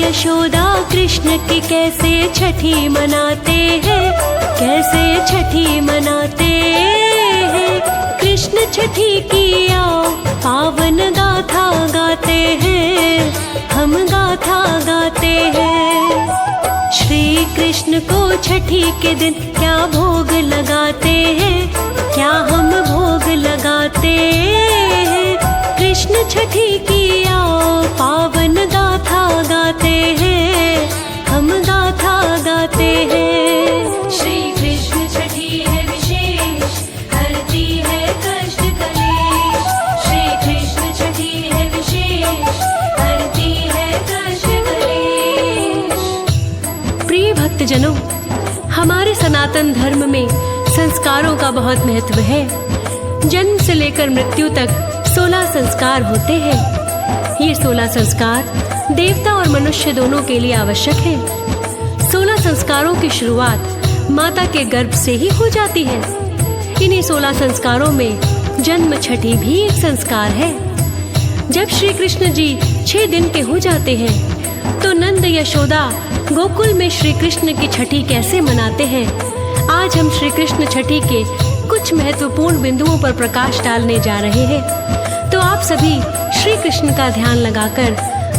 यशोदा कृष्ण की कैसे छठी मनाते हैं, कैसे छठी मनाते हैं। कृष्ण छठी की आओ पावन गाथा गाते हैं, हम गाथा गाते हैं। श्री कृष्ण को छठी के दिन क्या भोग लगाते हैं, क्या हम भोग लगाते हैं। कृष्ण छठी की आओ पावन गाथा गाते हैं, हम गाथा गाते हैं। श्री कृष्ण छठी है विशेष, हरती है कष्ट कलेश। श्री कृष्ण छठी है विशेष, हरती है कष्ट कलेश। प्रिय भक्तजनों, हमारे सनातन धर्म में संस्कारों का बहुत महत्व है। जन्म से लेकर मृत्यु तक 16 संस्कार होते हैं। ये 16 संस्कार देवता और मनुष्य दोनों के लिए आवश्यक है। 16 संस्कारों की शुरुआत माता के गर्भ से ही हो जाती है। इन्हीं 16 संस्कारों में जन्म छठी भी एक संस्कार है। जब श्री कृष्ण जी 6 दिन के हो जाते हैं तो नंद यशोदा गोकुल में श्री कृष्ण की छठी कैसे मनाते हैं, आज हम श्री कृष्ण छठी के कुछ महत्वपूर्ण बिंदुओं पर प्रकाश डालने जा रहे हैं। तो आप सभी श्री कृष्ण का ध्यान लगाकर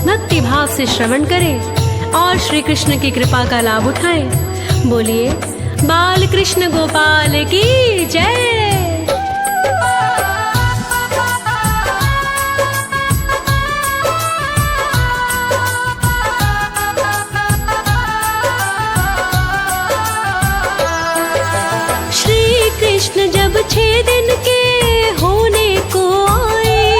भक्ति भाव से श्रवण करें और श्री कृष्ण की कृपा का लाभ उठाएं। बोलिए बाल कृष्ण गोपाल की जय। श्री कृष्ण जब 6 दिन के होने को आए,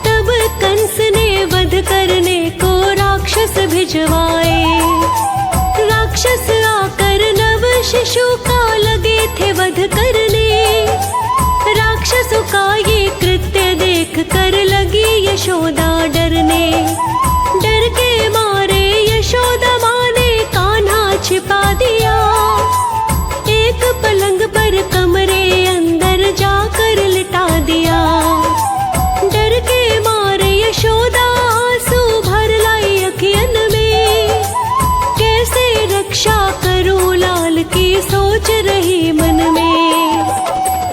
तब कंस ने वध करने को राक्षस भिजवाए। राक्षस आकर नव शिशु का लगे थे वध करने। राक्षसों का ये कृत्य देख कर लगी यशोदा डरने। डर के मारे यशोदा माँ ने कान्हा छिपा दिया। एक पलंग पर कमरे अंदर जाकर लिटा दिया। डर के मारे यशोदा आंसू भर लाई अखियन में। कैसे रक्षा करूं लाल की सोच रही मन में।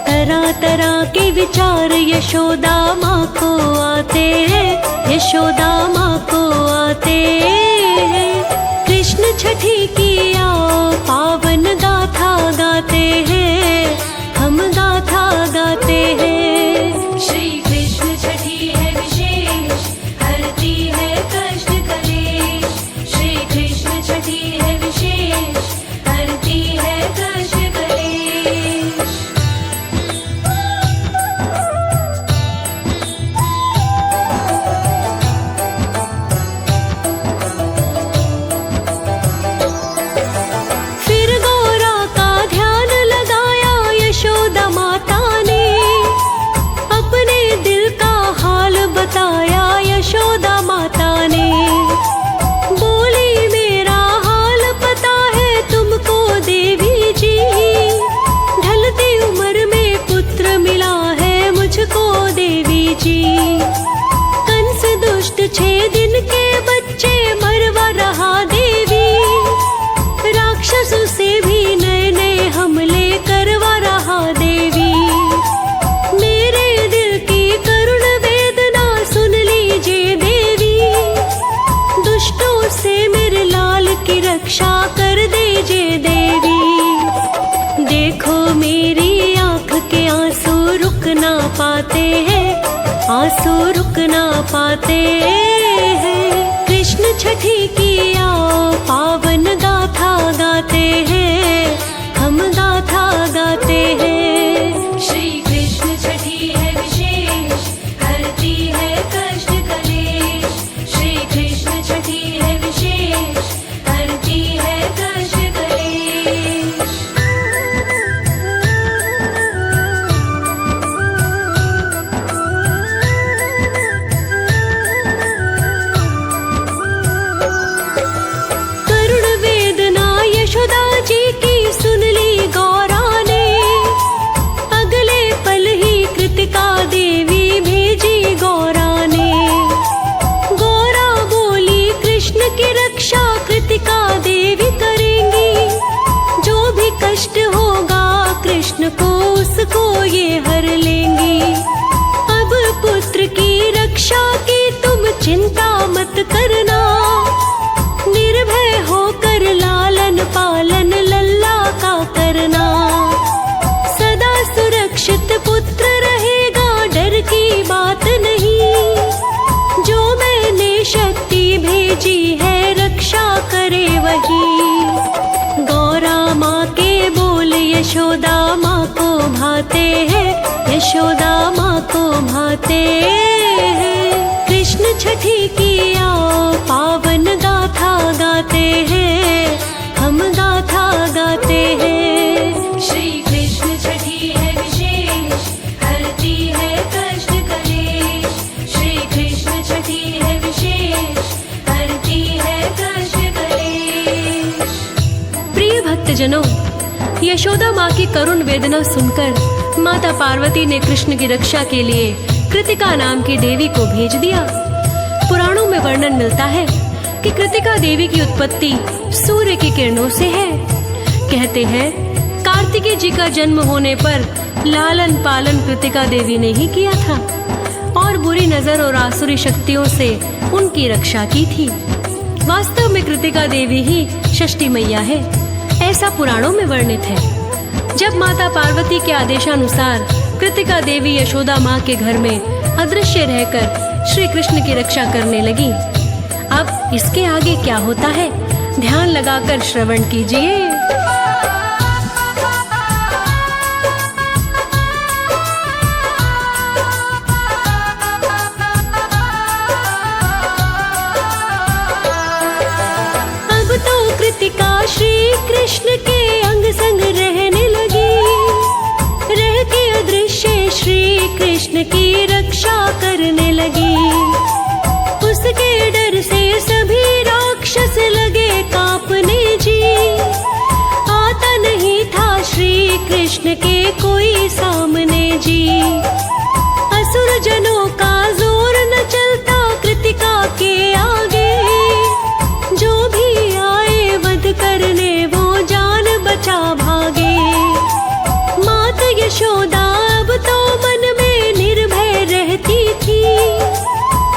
तरह तरह के विचार यशोदा माँ को आते हैं, यशोदा माँ को आते हैं। कृष्ण छठी की आओ पावन गाथा गाते हैं, हम गाथा गाते हैं। श्री कृष्ण छठी है विशेष, हरती है कष्ट कलेश। श्री कृष्ण छठी है विशेष, हरती है कष्ट कलेश। फिर गौरा का ध्यान लगाया यशोदा माता ने। अपने दिल का हाल बताया यशोदा माता ने। बोली मेरा हाल पता है तुमको देवी जी। ढलती उम्र में पुत्र मिला है मुझको देवी जी। कंस दुष्ट 6 दिन के बच्चे मरवा रहा देवी। राक्षसों से भी नए नए हमले करवा रहा देवी। मेरे दिल की करुण वेदना सुन लीजिए देवी। दुष्टों से मेरे लाल की रक्षा कर दीजिए देवी। देखो मेरी आंख के आंसू रुक ना पाते हैं, आंसू रुक ना पाते हैं। कृष्ण छठी की आओ पावन गाथा गाते हैं, हम गाथा गाते हैं। श्री कृष्ण छठी है विशेष, हरती है कष्ट कलेश। श्री कृष्ण छठी है विशेष, हरती है कष्ट कलेश। है रक्षा करे वही। गौरा माँ के बोल यशोदा माँ को भाते हैं, यशोदा माँ को भाते हैं। कृष्ण छठी की आओ पावन गाथा गाते हैं, हम गाथा गाते हैं। श्री कृष्ण छठी है विशेष, हरती है कष्ट कलेश। श्री कृष्ण छठी है विशेष, हरती है कष्ट कलेश। प्रिय भक्तजनों, यशोदा माँ की करुण वेदना सुनकर माता पार्वती ने कृष्ण की रक्षा के लिए कृतिका नाम की देवी को भेज दिया। पुराणों में वर्णन मिलता है कि कृतिका देवी की उत्पत्ति सूर्य की किरणों से है। कहते हैं कार्तिकेय जी का जन्म होने पर लालन पालन कृतिका देवी ने ही किया था और बुरी नजर और आसुरी शक्तियों से उनकी रक्षा की थी। वास्तव में कृतिका देवी ही षष्ठी मैया है, ऐसा पुराणों में वर्णित है। जब माता पार्वती के आदेशानुसार कृतिका देवी यशोदा माँ के घर में अदृश्य रहकर श्री कृष्ण की रक्षा करने लगी। अब इसके आगे क्या होता है, ध्यान लगाकर श्रवण कीजिए। अब तो कृतिका श्री कृष्ण के अंग संग रहने लगी, रह के अदृश्य श्री कृष्ण की रक्षा करने लगी। उसके डर से सभी राक्षस लगे कांपने जी, आता नहीं था श्री कृष्ण के कोई सामने जी। असुर जनों का जोर न चलता कृतिका के आगे, जो भी आए वध करने वो जान बचा भागे। मात यशोदा अब तो मन में निर्भय रहती थी,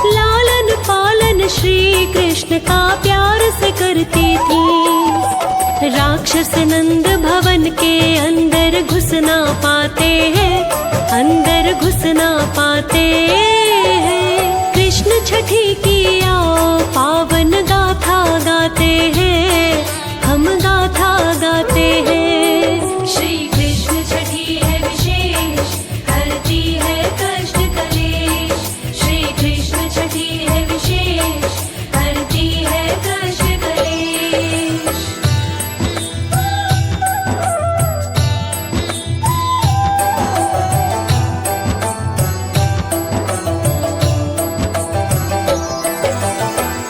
लालन पालन श्री कृष्ण का प्यार से करती थी। राक्षस नंद भवन के अंदर घुस ना पाते हैं, अंदर घुस ना पाते हैं। कृष्ण छठी की आओ पावन गाथा गाते हैं, हम गाथा गाते हैं। श्री कृष्ण छठी है विशेष, हरती है कष्ट कलेश। श्री कृष्ण छठी है विशेष, हरती है कष्ट कलेश।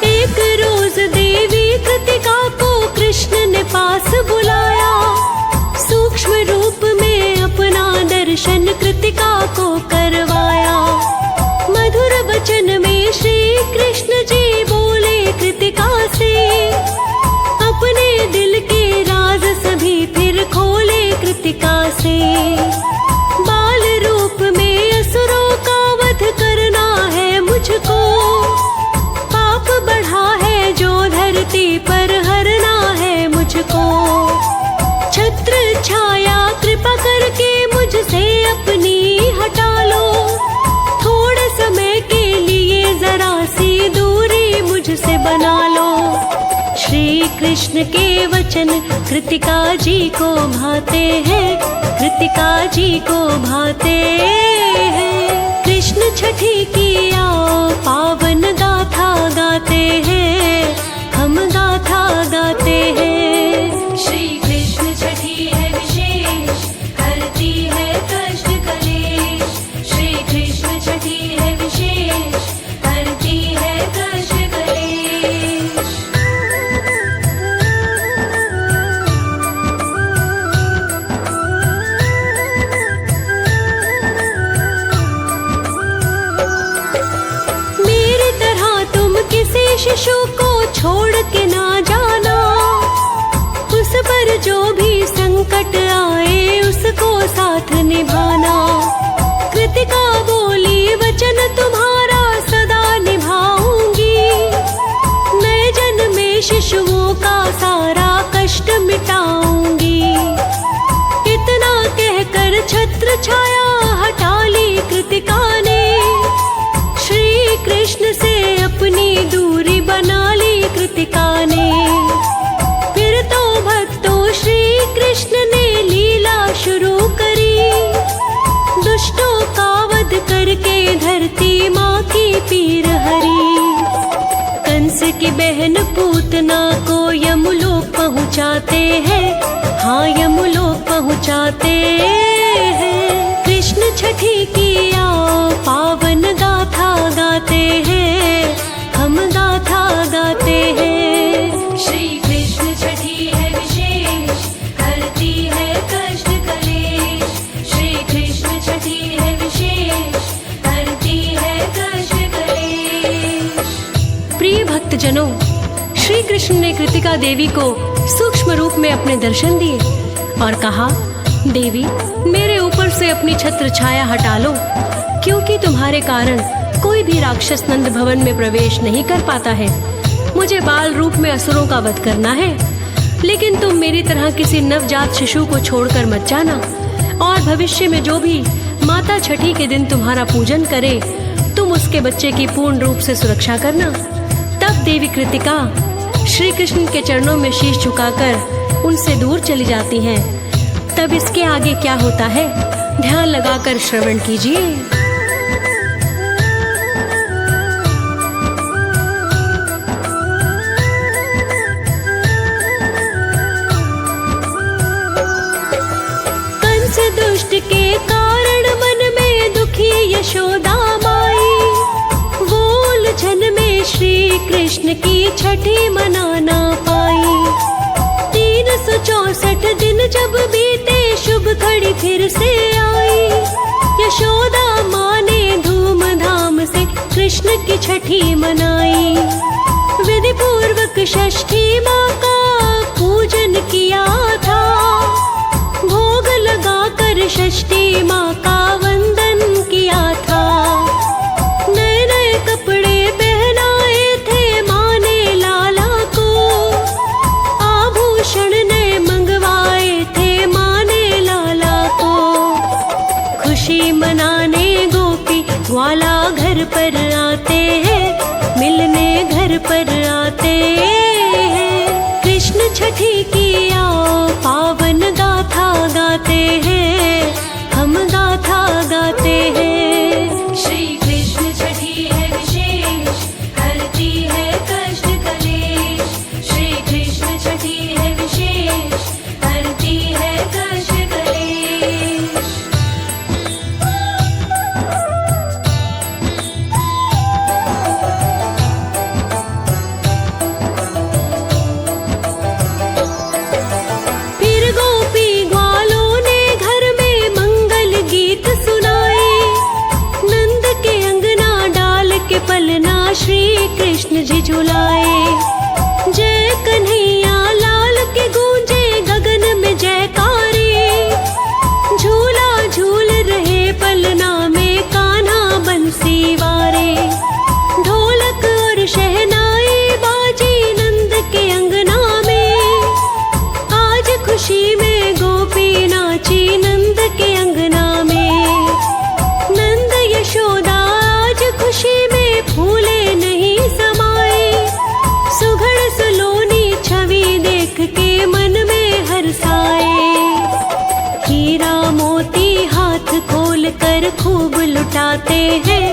एक रोज देवी कृतिका को कृष्ण ने पास बुलाया, सूक्ष्म रूप में अपना दर्शन कृतिका को करवाया। मधुर वचन में श्री कृष्ण जी बोले कृतिका से, अपने दिल के राज सभी फिर खोले कृतिका से। बाल रूप में असुरों का वध करना है मुझको, पाप बढ़ा है जो धरती पर हरना है मुझको। छत्र छाया कृपा करके मुझसे अपनी हटा लो, थोड़े समय के लिए जरा सी दूरी मुझसे बना लो। श्री कृष्ण के वचन कृतिका जी को भाते हैं, कृतिका जी को भाते हैं। कृष्ण छठी की आओ पावन गाथा गाते हैं, हम गाथा गाते हैं। श्री कृष्ण छठी है विशेष, हरती है कष्ट कलेश। श्री कृष्ण छठी है विशेष, हरती है कष्ट कलेश। मेरी तरह तुम किसी शिशु को छोड़ के ना जाना, उस पर जो भी संकट आए उसको साथ निभाना। कृतिका बोली वचन तुम्हारा सदा निभाऊंगी, नए जन्म में शिशुओं का सारा कष्ट मिटाऊंगी। इतना कहकर छत्र छाया हटा ली कृतिका ने, श्री कृष्ण से अपनी दूरी बना ली कृतिका पूतना को यमलोक पहुँचाते हैं, हाँ यमलोक पहुँचाते हैं। कृष्ण छठी की आओ पावन गाथा गाते हैं, हम गाथा गाते हैं। श्री कृष्ण छठी है विशेष, हरती है कष्ट कलेश। श्री कृष्ण छठी है विशेष, हरती है कष्ट कलेश। प्रिय भक्तजनों, श्री कृष्ण ने कृतिका देवी को सूक्ष्म रूप में अपने दर्शन दिए और कहा, देवी मेरे ऊपर से अपनी छत्र छाया हटा लो, क्योंकि तुम्हारे कारण कोई भी राक्षस नंद भवन में प्रवेश नहीं कर पाता है। मुझे बाल रूप में असुरों का वध करना है, लेकिन तुम मेरी तरह किसी नवजात शिशु को छोड़कर मत जाना, और भविष्य में जो भी माता छठी के दिन तुम्हारा पूजन करे, तुम उसके बच्चे की पूर्ण रूप से सुरक्षा करना। तब देवी कृतिका श्री कृष्ण के चरणों में शीश झुकाकर उनसे दूर चली जाती हैं। तब इसके आगे क्या होता है, ध्यान लगाकर श्रवण कीजिए। कंस दुष्ट के कारण मन में दुखी यशोदा माई, वो उलझन में श्री कृष्ण की छठी मना ना पाई। 364 दिन जब बीते, शुभ घड़ी फिर से आई। यशोदा माँ ने धूमधाम से कृष्ण की छठी मनाई। विधि पूर्वक षष्ठी माँ का पूजन किया था, भोग लगाकर षष्ठी माँ का वंदन किया था। नए नए कपड़े पहनाए थे माँ ने लाला को, आभूषण नए मंगवाए थे माँ ने लाला को। खुशी मनाने गोपी ग्वाला घर पर आते हैं, मिलने घर पर आते हैं। कृष्ण छठी की आओ पावन गाथा गाते हैं, हम गाथा गाते हैं। श्री कृष्ण छठी है विशेष, हरती है कष्ट कलेश। श्री कृष्ण छठी है विशेष, हरती है कष्ट कलेश। फिर गोपी ग्वालों ने घर में मंगल गीत सुनाए। नंद के अंगना डाल के पलना श्री कृष्ण जी झुलाए। जय कन्हैया लाल के गूंजे गगन में जयकारे। झूला झूल रहे पलना में कान्हा बंसी वारे। ढोलक और शहनाई बाजी नंद के अंगना में। आज खुशी में गोपी नाची नंद के अंगना में। नंद यशोदा आज खुशी में फूले नहीं समाए। सुघड़ सलोनी छवि देख के मन में हर्षाए। हीरा मोती हाथ खोल कर खूब लुटाते हैं,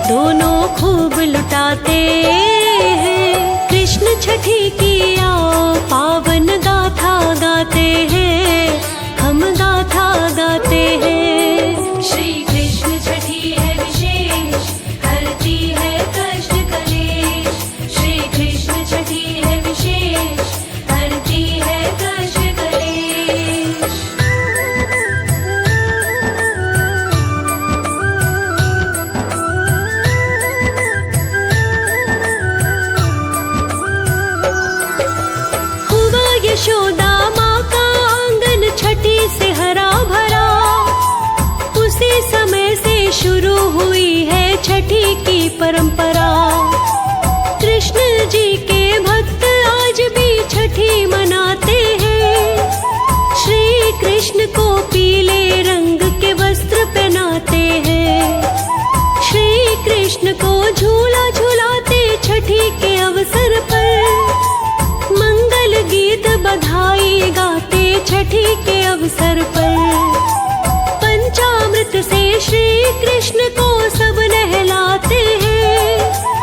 दोनों खूब लुटाते हैं। कृष्ण छठी की आओ पावन गाथा गाते हैं, हम गाथा गाते हैं। श्री कृष्ण छठी है विशेष, हरती है कष्ट कलेश। श्री कृष्ण छठी है विशेष, हरती है कष्ट कलेश। हुआ यशोदा माँ का आंगन छठी से हरा भरा। उसी समय से शुरू हुई है छठी की परंपरा। कृष्ण जी के भक्त आज भी छठी मनाते हैं। श्री कृष्ण को पीले रंग के वस्त्र पहनाते हैं। श्री कृष्ण को झूला झूलाते छठी के अवसर पर। मंगल गीत बधाई गाते छठी के अवसर पर। पंचामृत से श्री कृष्ण को सब नहलाते हैं।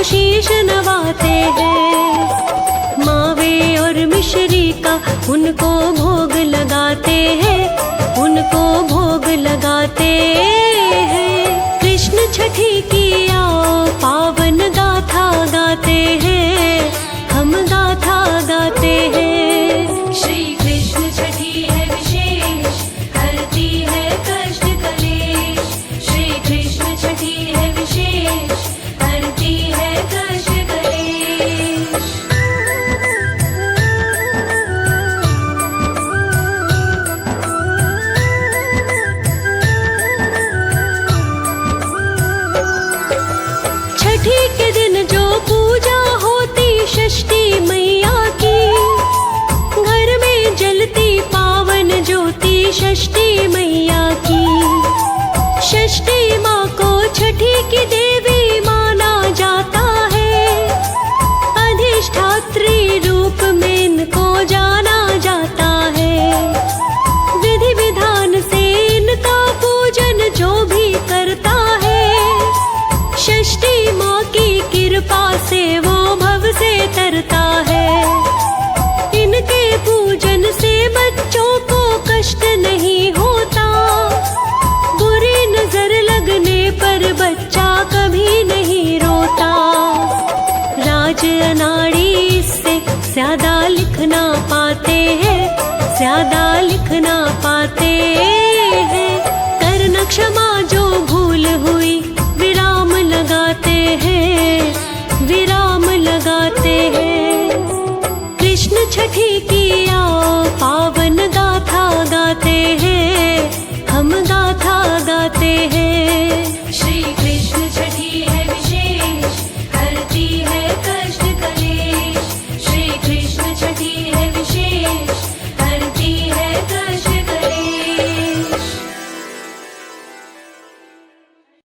शीश नवाते हैं। मावे और मिश्री का उनको भोग लगाते हैं, उनको भोग लगाते हैं। कृष्ण छठी की आओ पावन गाथा गाते हैं, हम गाथा गाते हैं। श्री कृष्ण छठी है विशेष, हरती है कष्ट कलेश। श्री कृष्ण छठी है विशेष, हरती है कष्ट कलेश। छठी के दिन जो पूजा होती षष्ठी मैया की, घर में जलती पावन ज्योति षष्ठी मैया की। षष्ठी माँ को छठी की देवी माना जाता है, अधिष्ठात्री रूप में इनको जाना जाता है। विधि विधान से इनका पूजन जो भी करता है, षष्ठी माँ की कृपा से वो भव से तरता है। इनके पूजन से बच्चों को कष्ट नहीं होता, बुरी नजर लगने पर बच्चा कभी नहीं रोता। राज अनाड़ी से ज्यादा लिख ना पाते हैं, ज्यादा लिख ना पाते हैं। कर्ण क्षमा